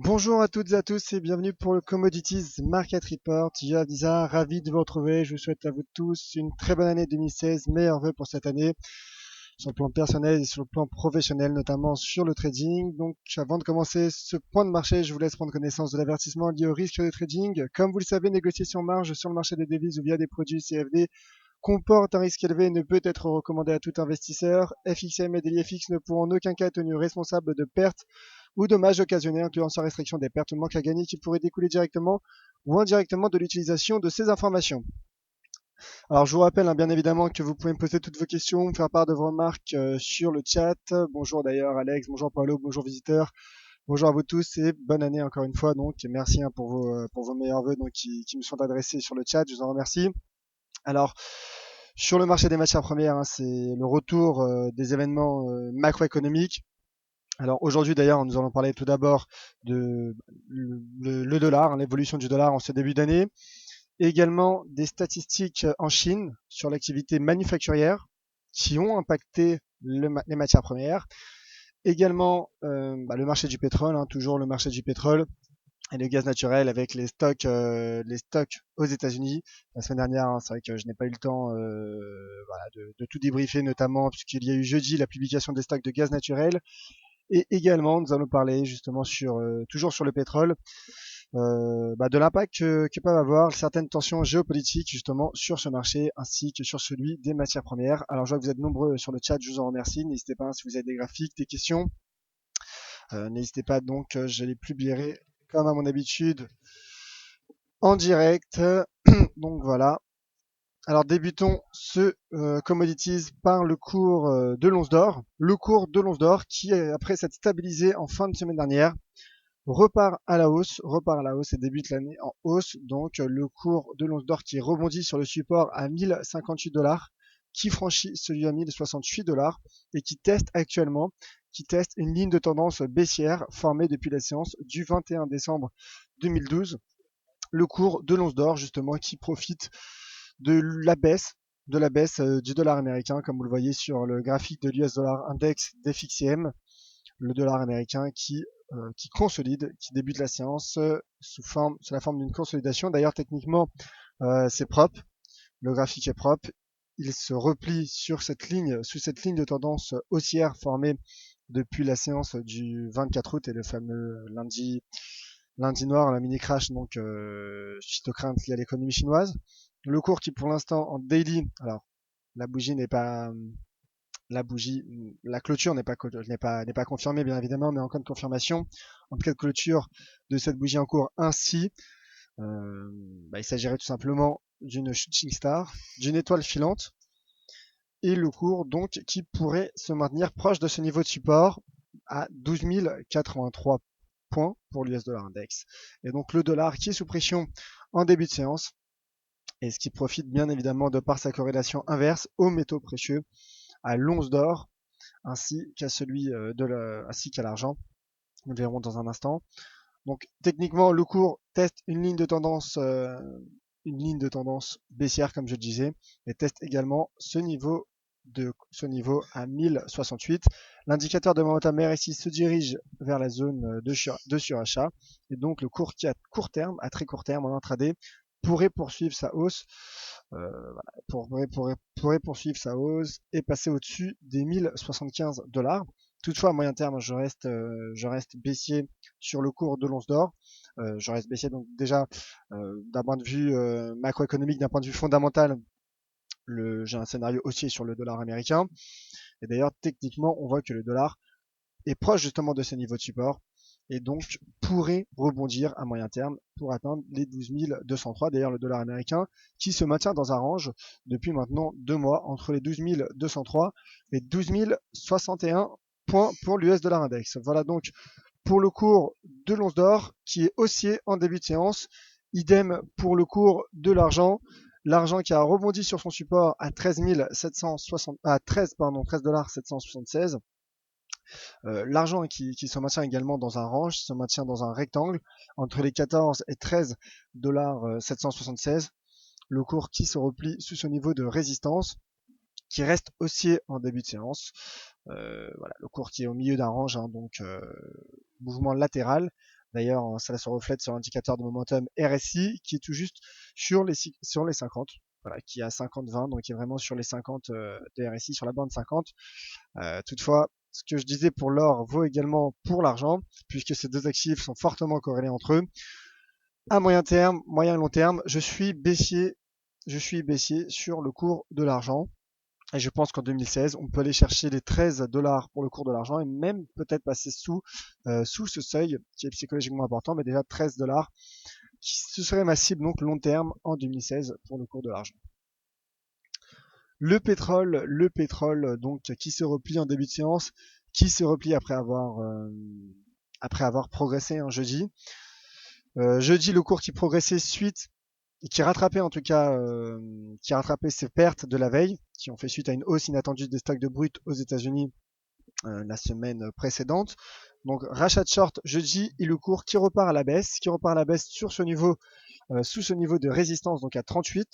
Bonjour à toutes et à tous et bienvenue pour le Commodities Market Report. Yoav Dizar, ravi de vous retrouver. Je vous souhaite à vous tous une très bonne année 2016, meilleurs vœux pour cette année sur le plan personnel et sur le plan professionnel, notamment sur le trading. Donc avant de commencer ce point de marché, je vous laisse prendre connaissance de l'avertissement lié au risque de trading. Comme vous le savez, négocier sur marge sur le marché des devises ou via des produits CFD comporte un risque élevé et ne peut être recommandé à tout investisseur. FXM et DeliFX ne pourront en aucun cas être tenus responsables de pertes ou dommages occasionnés, incluant sans restriction des pertes ou manques à gagner qui pourraient découler directement ou indirectement de l'utilisation de ces informations. Alors je vous rappelle bien évidemment que vous pouvez me poser toutes vos questions, me faire part de vos remarques sur le chat. Bonjour d'ailleurs Alex, bonjour Paolo, bonjour visiteurs, bonjour à vous tous et bonne année encore une fois. Donc et merci pour vos meilleurs vœux qui me sont adressés sur le chat, je vous en remercie. Alors sur le marché des matières premières, c'est le retour des événements macroéconomiques. Alors aujourd'hui d'ailleurs, nous allons parler tout d'abord de le dollar, l'évolution du dollar en ce début d'année, et également des statistiques en Chine sur l'activité manufacturière qui ont impacté les matières premières. Également le marché du pétrole, toujours le marché du pétrole et le gaz naturel avec les stocks aux États-Unis. La semaine dernière, c'est vrai que je n'ai pas eu le temps de tout débriefer, notamment puisqu'il y a eu jeudi la publication des stocks de gaz naturel. Et également, nous allons parler justement toujours sur le pétrole, de l'impact que peuvent avoir certaines tensions géopolitiques justement sur ce marché ainsi que sur celui des matières premières. Alors je vois que vous êtes nombreux sur le chat, je vous en remercie. N'hésitez pas si vous avez des graphiques, des questions. N'hésitez pas donc, je les publierai comme à mon habitude en direct. Donc voilà. Alors débutons ce commodities par le cours de l'once d'or. Le cours de l'once d'or qui, après s'être stabilisé en fin de semaine dernière, repart à la hausse et débute l'année en hausse. Donc le cours de l'once d'or qui rebondit sur le support à 1058$, qui franchit celui à 1068$ et qui teste une ligne de tendance baissière formée depuis la séance du 21 décembre 2012. Le cours de l'once d'or justement qui profite de la baisse du dollar américain, comme vous le voyez sur le graphique de l'US Dollar Index d'FXCM, le dollar américain qui consolide, qui débute la séance sous la forme d'une consolidation. D'ailleurs, techniquement, c'est propre. Le graphique est propre. Il se replie sous cette ligne de tendance haussière formée depuis la séance du 24 août et le fameux lundi noir, la mini crash, donc suite aux craintes liées à l'économie chinoise. Le cours qui pour l'instant en daily, alors la bougie n'est pas la clôture n'est pas confirmée bien évidemment, mais en cas de confirmation, en cas de clôture de cette bougie en cours ainsi, il s'agirait tout simplement d'une shooting star, d'une étoile filante, et le cours donc qui pourrait se maintenir proche de ce niveau de support à 12 083 points pour l'US dollar index. Et donc le dollar qui est sous pression en début de séance, et ce qui profite bien évidemment de par sa corrélation inverse aux métaux précieux, à l'once d'or, ainsi qu'à l'argent. Nous le verrons dans un instant. Donc techniquement, le cours teste une ligne de tendance baissière, comme je le disais, et teste également ce niveau à 1068. L'indicateur de momentum RSI se dirige vers la zone de surachat, et donc le cours qui à très court terme en intraday, pourrait poursuivre sa hausse, pourrait poursuivre sa hausse et passer au-dessus des 1075$. Toutefois, à moyen terme, je reste baissier sur le cours de l'once d'or. Je reste baissier donc déjà d'un point de vue macroéconomique, d'un point de vue fondamental. J'ai un scénario haussier sur le dollar américain. Et d'ailleurs, techniquement, on voit que le dollar est proche justement de ces niveaux de support et donc pourrait rebondir à moyen terme pour atteindre les 12 203. D'ailleurs, le dollar américain qui se maintient dans un range depuis maintenant 2 mois entre les 12 203 et 12 061 points pour l'US dollar index. Voilà donc pour le cours de l'once d'or qui est haussier en début de séance. Idem pour le cours de l'argent. L'argent qui a rebondi sur son support à 13 776. L'argent qui se maintient également dans un range, se maintient dans un rectangle entre les 14 et 13,776$. Le cours qui se replie sous ce niveau de résistance, qui reste haussier en début de séance. Le cours qui est au milieu d'un range, donc mouvement latéral, D'ailleurs, ça se reflète sur l'indicateur de momentum RSI qui est tout juste sur les 50. Voilà, qui est à 50-20, donc qui est vraiment sur les 50 de RSI, sur la bande 50. Toutefois, ce que je disais pour l'or vaut également pour l'argent, puisque ces deux actifs sont fortement corrélés entre eux. À moyen terme, moyen et long terme, je suis baissier sur le cours de l'argent. Et je pense qu'en 2016, on peut aller chercher les 13 dollars pour le cours de l'argent et même peut-être passer sous ce seuil qui est psychologiquement important, mais déjà 13 dollars, ce serait ma cible donc long terme en 2016 pour le cours de l'argent. Le pétrole donc qui se replie en début de séance, qui se replie après avoir progressé un jeudi. Jeudi, le cours qui progressait suite et qui rattrapait en tout cas, qui rattrapait ses pertes de la veille, qui ont fait suite à une hausse inattendue des stocks de brut aux États-Unis la semaine précédente. Donc rachat de short jeudi et le cours qui repart à la baisse, sur ce niveau, sous ce niveau de résistance donc à 38.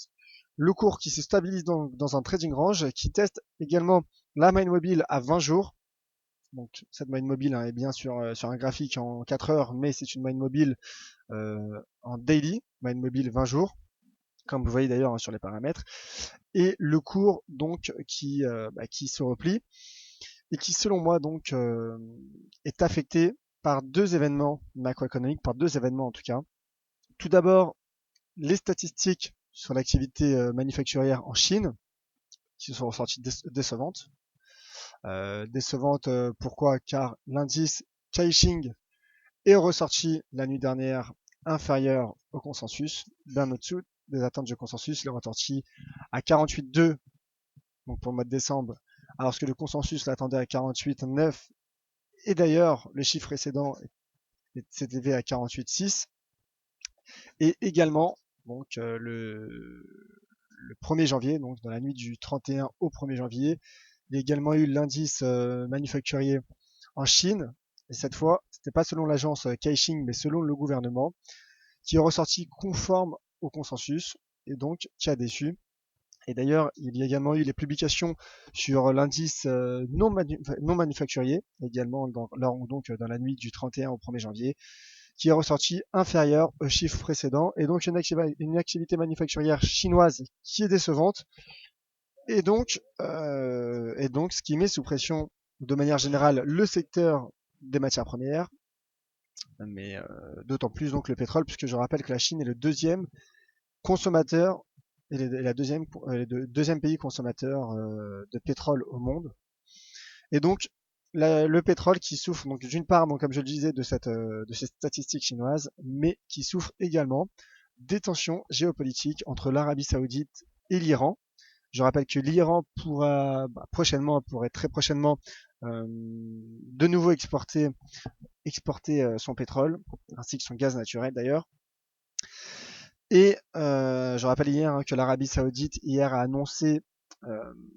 Le cours qui se stabilise dans un trading range, qui teste également la moyenne mobile à 20 jours. Donc cette moyenne mobile est bien sur un graphique en 4 heures, mais c'est une moyenne mobile en daily, moyenne mobile 20 jours, comme vous voyez d'ailleurs sur les paramètres. Et le cours donc qui se replie et qui selon moi donc est affecté par deux événements macroéconomiques, par deux événements en tout cas. Tout d'abord, les statistiques sur l'activité manufacturière en Chine qui sont ressorties décevantes. Décevantes pourquoi? Car l'indice Caixin est ressorti la nuit dernière inférieur au consensus, bien au-dessous des attentes du consensus. Il est ressorti à 48,2 donc pour le mois de décembre, alors que le consensus l'attendait à 48,9. Et d'ailleurs, le chiffre précédent s'est élevé à 48,6. Et également, donc le 1er janvier, donc dans la nuit du 31 au 1er janvier, il y a également eu l'indice manufacturier en Chine. Et cette fois, c'était pas selon l'agence Caixin, mais selon le gouvernement, qui est ressorti conforme au consensus et donc qui a déçu. Et d'ailleurs, il y a également eu les publications sur l'indice non manufacturier, également dans la nuit du 31 au 1er janvier, qui est ressorti inférieur aux chiffres précédents, et donc une activité manufacturière chinoise qui est décevante, et donc ce qui met sous pression de manière générale le secteur des matières premières, mais d'autant plus donc le pétrole, puisque je rappelle que la Chine est le deuxième consommateur et le deuxième pays consommateur de pétrole au monde. Et donc le pétrole qui souffre donc d'une part, donc comme je le disais, de ces statistiques chinoises, mais qui souffre également des tensions géopolitiques entre l'Arabie Saoudite et l'Iran. Je rappelle que l'Iran pourrait très prochainement de nouveau exporter son pétrole ainsi que son gaz naturel d'ailleurs. Et je rappelle hier que l'Arabie Saoudite hier a annoncé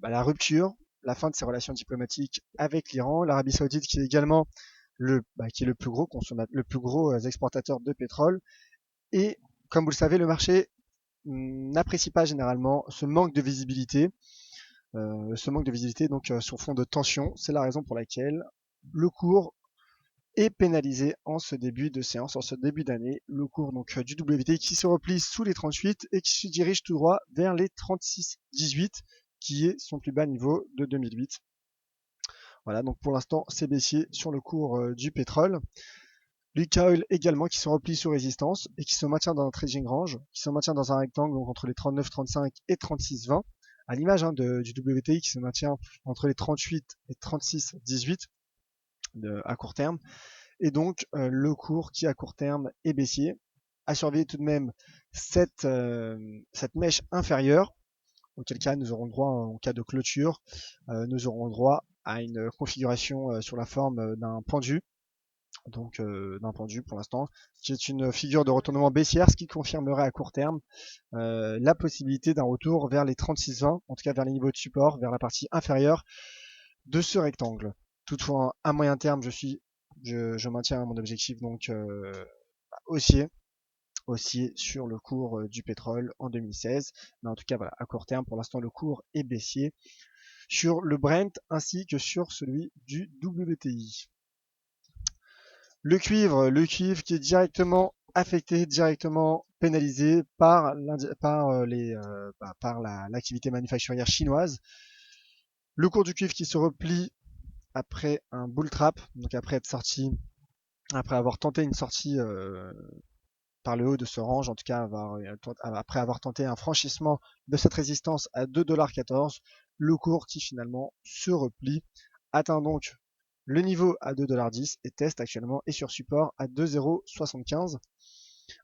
la rupture, la fin de ses relations diplomatiques avec l'Iran. L'Arabie Saoudite qui est également qui est le plus gros exportateur de pétrole. Et comme vous le savez, le marché n'apprécie pas généralement ce manque de visibilité. Donc sur fond de tension. C'est la raison pour laquelle le cours est pénalisé en ce début de séance, en ce début d'année. Le cours donc du WTI qui se replie sous les 38 et qui se dirige tout droit vers les 36,18 qui est son plus bas niveau de 2008. Voilà, donc pour l'instant c'est baissier sur le cours du pétrole. L'Ucaoil également qui se replie sous résistance et qui se maintient dans un trading range, qui se maintient dans un rectangle donc entre les 39,35 et 36,20, à l'image du WTI qui se maintient entre les 38 et 36,18 à court terme. Et donc le cours qui à court terme est baissier. À surveiller tout de même cette mèche inférieure, auquel cas nous aurons le droit, en cas de clôture, nous aurons le droit à une configuration sur la forme d'un pendu. Donc d'un pendu pour l'instant, qui est une figure de retournement baissière, ce qui confirmerait à court terme la possibilité d'un retour vers les 36,20, en tout cas vers les niveaux de support, vers la partie inférieure de ce rectangle. Toutefois, à moyen terme, je maintiens mon objectif donc haussier sur le cours du pétrole en 2016. Mais en tout cas, voilà, à court terme, pour l'instant, le cours est baissier sur le Brent ainsi que sur celui du WTI. Le cuivre qui est directement affecté, directement pénalisé par l'activité manufacturière chinoise. Le cours du cuivre qui se replie après un bull trap, donc après avoir tenté une sortie par le haut de ce range, en tout cas après avoir tenté un franchissement de cette résistance à 2,14 $, le cours qui finalement se replie, atteint donc le niveau à 2,10 $ et teste actuellement et sur support à 2,075 $.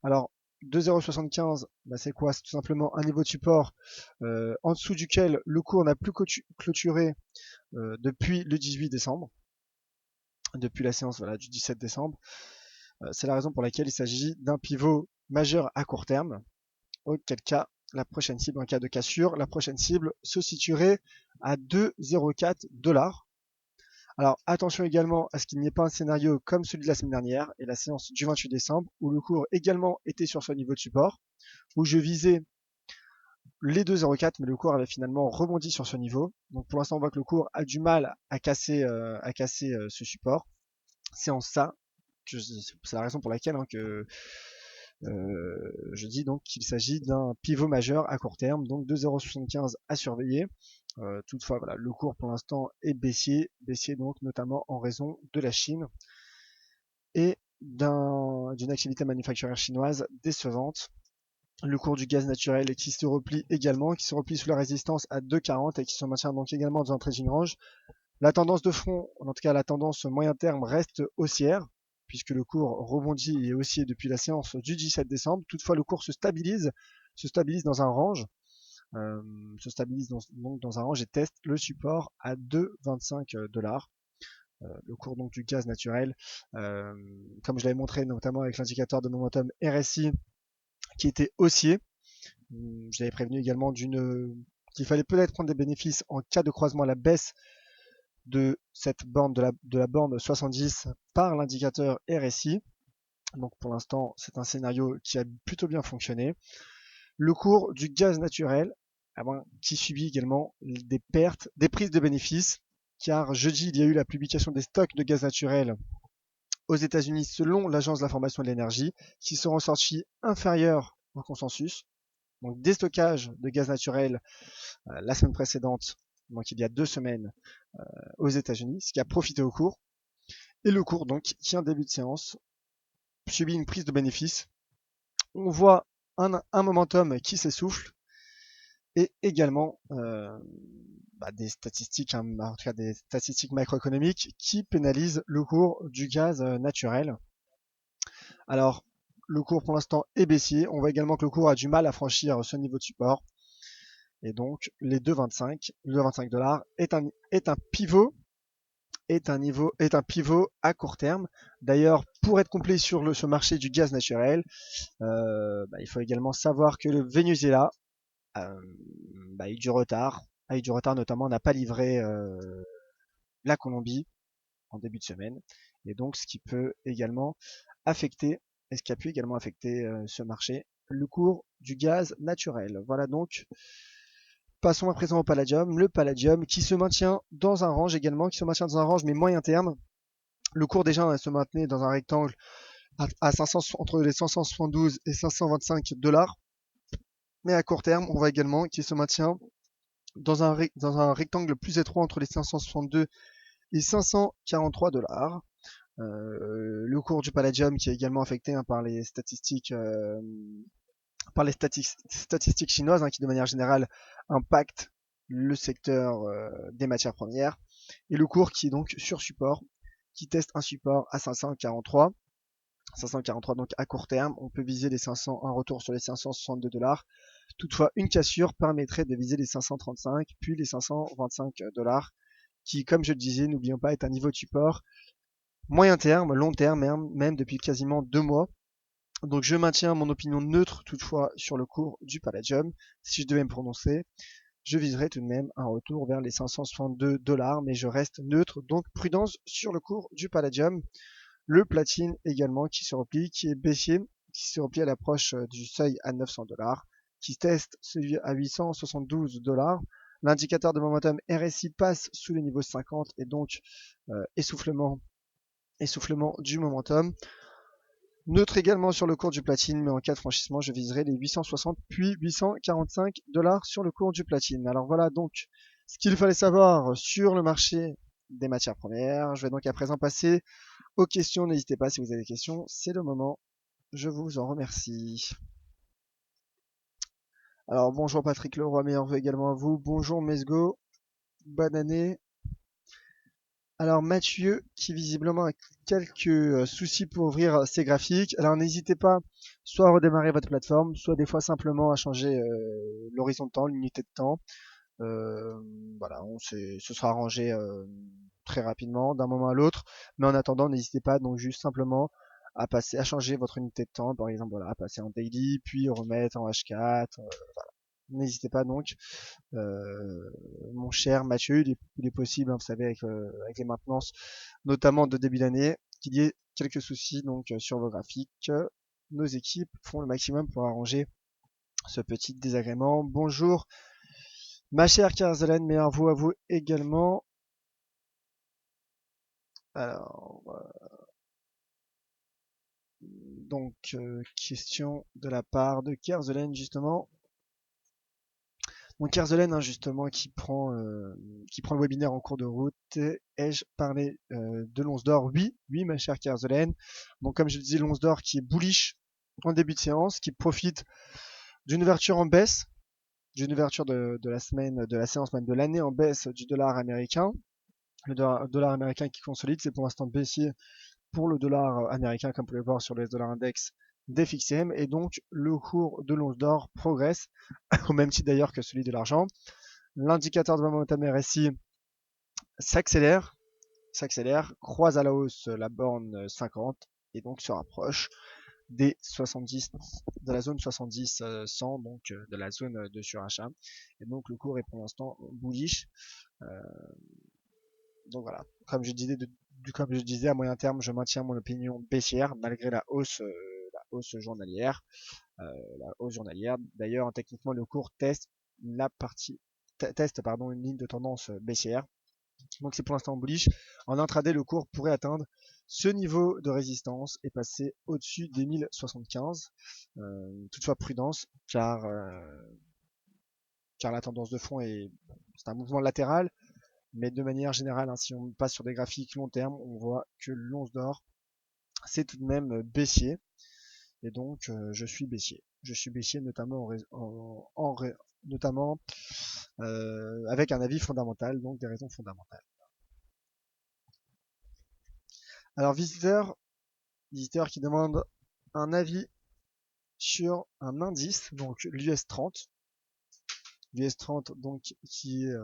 Alors 2,075 $, c'est quoi? C'est tout simplement un niveau de support en dessous duquel le cours n'a plus clôturé depuis le 18 décembre, depuis la séance du 17 décembre. C'est la raison pour laquelle il s'agit d'un pivot majeur à court terme, auquel cas la prochaine cible, en cas de cassure, la prochaine cible se situerait à 2,04 $. Alors attention également à ce qu'il n'y ait pas un scénario comme celui de la semaine dernière et la séance du 28 décembre où le cours également était sur ce niveau de support, où je visais les 2,04 mais le cours avait finalement rebondi sur ce niveau. Donc pour l'instant on voit que le cours a du mal à casser ce support. C'est en ça c'est la raison pour laquelle je dis donc qu'il s'agit d'un pivot majeur à court terme, donc 2,075 à surveiller. Toutefois, voilà, le cours pour l'instant est baissier donc notamment en raison de la Chine et d'une activité manufacturière chinoise décevante. Le cours du gaz naturel qui se replie également, qui se replie sous la résistance à 2,40 et qui se maintient donc également dans un trading range. La tendance de fond, en tout cas la tendance moyen terme, reste haussière, puisque le cours rebondit et est haussier depuis la séance du 17 décembre. Toutefois, le cours se stabilise dans un range, donc dans un range et teste le support à 2,25 $. Le cours donc du gaz naturel, comme je l'avais montré notamment avec l'indicateur de momentum RSI qui était haussier. Je l'avais prévenu également qu'il fallait peut-être prendre des bénéfices en cas de croisement à la baisse de cette borne de la borne 70 par l'indicateur RSI. Donc pour l'instant, c'est un scénario qui a plutôt bien fonctionné. Le cours du gaz naturel, qui subit également des pertes, des prises de bénéfices, car jeudi, il y a eu la publication des stocks de gaz naturel aux États-Unis selon l'Agence de l'information de l'énergie, qui seront sortis inférieurs au consensus. Donc déstockage de gaz naturel la semaine précédente, donc il y a 2 semaines, aux États-Unis, ce qui a profité au cours. Et le cours, donc, qui en début de séance subit une prise de bénéfice. On voit un momentum qui s'essouffle et également des statistiques, en tout cas des statistiques macroéconomiques qui pénalisent le cours du gaz naturel. Alors, le cours pour l'instant est baissier. On voit également que le cours a du mal à franchir ce niveau de support. Et donc, les 2,25 $ est un pivot est un pivot à court terme. D'ailleurs, pour être complet sur ce marché du gaz naturel, il faut également savoir que le Venezuela a eu du retard, notamment n'a pas livré la Colombie en début de semaine, et donc ce qui peut également affecter, et ce qui a pu également affecter ce marché, le cours du gaz naturel. Voilà donc. Passons à présent au palladium. Le palladium qui se maintient dans un range également, mais moyen terme. Le cours déjà se maintenait dans un rectangle à 500, entre les 572 et 525 $. Mais à court terme, on voit également qu'il se maintient dans un rectangle plus étroit entre les 562 et 543 $. Le cours du palladium qui est également affecté par les statistiques chinoises qui de manière générale impactent le secteur des matières premières, et le cours qui est donc sur support, qui teste un support à 543 donc à court terme. On peut viser un retour sur les 562 $. Toutefois, une cassure permettrait de viser les 535 puis les 525 $, qui, comme je le disais, n'oublions pas, est un niveau de support moyen terme, long terme, même depuis quasiment 2 mois. Donc je maintiens mon opinion neutre toutefois sur le cours du palladium. Si je devais me prononcer, je viserais tout de même un retour vers les 562 $, mais je reste neutre, donc prudence sur le cours du palladium. Le platine également qui se replie, qui est baissier, qui se replie à l'approche du seuil à 900 $, qui teste celui à 872 $. L'indicateur de momentum RSI passe sous les niveaux 50 et donc essoufflement essoufflement du momentum. Neutre également sur le cours du platine, mais en cas de franchissement, je viserai les 860 puis 845 dollars sur le cours du platine. Alors voilà donc ce qu'il fallait savoir sur le marché des matières premières. Je vais donc à présent passer aux questions. N'hésitez pas si vous avez des questions, c'est le moment. Je vous en remercie. Alors bonjour Patrick Leroy, meilleurs vœux également à vous. Bonjour Mesgo, bonne année. Alors Mathieu qui visiblement a quelques soucis pour ouvrir ses graphiques. Alors n'hésitez pas soit à redémarrer votre plateforme, soit des fois simplement à changer l'horizon de temps, l'unité de temps. Euh, voilà, ce sera arrangé très rapidement d'un moment à l'autre. Mais en attendant, n'hésitez pas donc juste simplement à changer votre unité de temps, par exemple voilà, à passer en daily, puis remettre en H4. N'hésitez pas donc. Mon cher Mathieu, il est possible, hein, vous savez, avec les maintenances, notamment de début d'année, qu'il y ait quelques soucis donc sur vos graphiques. Nos équipes font le maximum pour arranger ce petit désagrément. Bonjour, ma chère Carzelen, meilleur vous à vous également. Alors, donc, question de la part de Kerzelen, justement. Donc Kerzelen, hein, justement, qui prend le webinaire en cours de route. Ai-je parlé de l'once d'or? Oui, oui, ma chère Kerzelen. Donc comme je le disais, l'once d'or qui est bullish en début de séance, qui profite d'une ouverture en baisse, d'une ouverture de la semaine, de la séance même de l'année en baisse du dollar américain. Le dollar américain qui consolide, c'est pour l'instant baissier pour le dollar américain, comme vous pouvez le voir sur le dollar index des FXM, et donc le cours de l'once d'or progresse, au même titre d'ailleurs que celui de l'argent. L'indicateur de momentum RSI s'accélère, croise à la hausse la borne 50 et donc se rapproche des 70, de la zone 70-100, donc de la zone de surachat. Et donc le cours est pour l'instant bullish. Donc voilà, comme je disais, à moyen terme, je maintiens mon opinion baissière malgré la hausse journalière. D'ailleurs, techniquement, le cours teste une ligne de tendance baissière. Donc c'est pour l'instant bullish. En intraday, le cours pourrait atteindre ce niveau de résistance et passer au-dessus des 1075. Toutefois prudence, car la tendance de fond c'est un mouvement latéral, mais de manière générale, hein, si on passe sur des graphiques long terme, on voit que l'once d'or c'est tout de même baissier, et donc je suis baissier. Je suis baissier notamment notamment avec un avis fondamental, donc des raisons fondamentales. Alors visiteur qui demande un avis sur un indice, donc l'US 30. L'US 30 donc qui est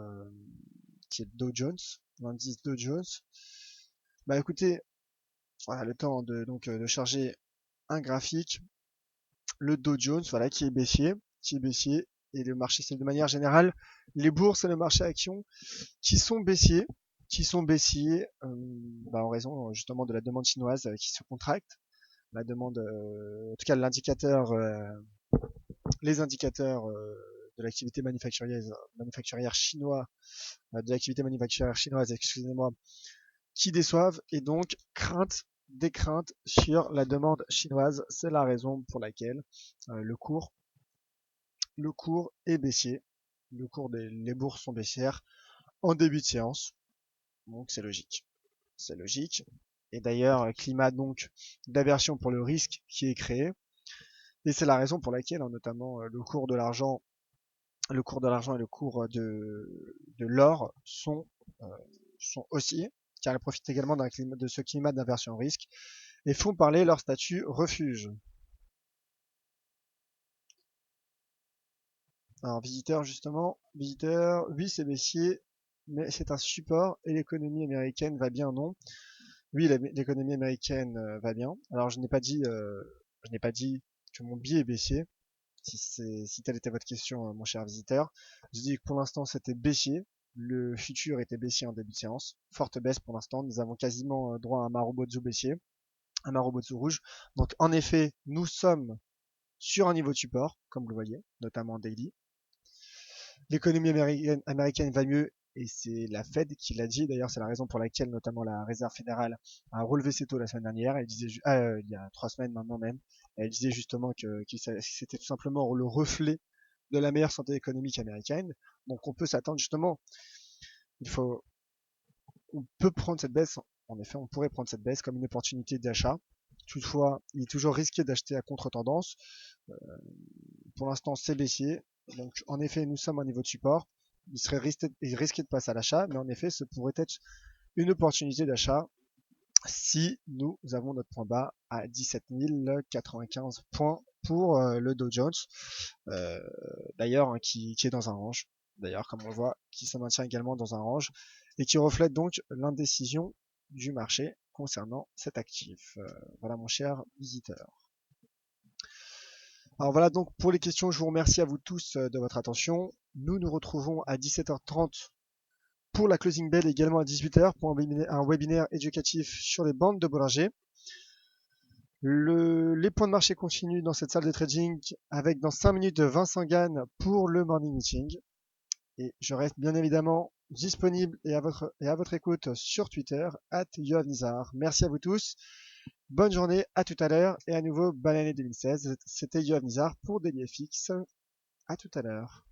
Dow Jones, l'indice Dow Jones. Bah écoutez, voilà le temps de charger un graphique. Le Dow Jones, voilà, qui est baissier, et le marché, c'est de manière générale, les bourses et le marché actions qui sont baissiers, en raison justement de la demande chinoise qui se contracte. La demande, en tout cas les indicateurs de l'activité manufacturière chinoise, excusez-moi, qui déçoivent, et donc des craintes sur la demande chinoise. C'est la raison pour laquelle le cours est baissier. Les bourses sont baissières en début de séance, donc c'est logique. C'est logique. Et d'ailleurs, climat donc d'aversion pour le risque qui est créé. Et c'est la raison pour laquelle, hein, notamment, le cours de l'argent et le cours de l'or euh, sont haussiers, car ils profitent également de ce climat d'aversion au risque et font parler leur statut refuge. Alors, visiteur, oui, c'est baissier, mais c'est un support et l'économie américaine va bien, non? Oui, l'économie américaine va bien. Alors, je n'ai pas dit que mon billet est baissier, si telle était votre question, mon cher visiteur. Je dis que pour l'instant, c'était baissier. Le futur était baissier en début de séance. Forte baisse pour l'instant. Nous avons quasiment droit à un Marubozu baissier, un Marubozu rouge. Donc, en effet, nous sommes sur un niveau de support, comme vous le voyez, notamment en daily. L'économie américaine va mieux et c'est la Fed qui l'a dit. D'ailleurs, c'est la raison pour laquelle notamment la Réserve fédérale a relevé ses taux la semaine dernière. Elle disait, il y a 3 semaines maintenant même, elle disait justement que c'était tout simplement le reflet de la meilleure santé économique américaine. Donc on peut s'attendre justement, il faut, on peut prendre cette baisse, en effet, on pourrait prendre cette baisse comme une opportunité d'achat. Toutefois, il est toujours risqué d'acheter à contre-tendance. Euh, pour l'instant, c'est baissier. Donc, en effet, nous sommes à un niveau de support. Il risqué de passer à l'achat, mais en effet, ce pourrait être une opportunité d'achat si nous avons notre point bas à 17 095 points pour le Dow Jones. Euh, D'ailleurs, hein, qui est dans un range. D'ailleurs, comme on le voit, qui se maintient également dans un range et qui reflète donc l'indécision du marché concernant cet actif. Voilà mon cher visiteur. Alors voilà donc pour les questions, je vous remercie à vous tous de votre attention. Nous nous retrouvons à 17h30 pour la closing bell et également à 18h pour un webinaire éducatif sur les bandes de Bollinger. Les points de marché continuent dans cette salle de trading avec dans 5 minutes Vincent Gann pour le morning meeting. Et je reste bien évidemment disponible et à votre écoute sur Twitter, @yoavnizar. Merci à vous tous. Bonne journée, à tout à l'heure et à nouveau bonne année 2016. C'était Yoav Nizar pour DailyFX. À tout à l'heure.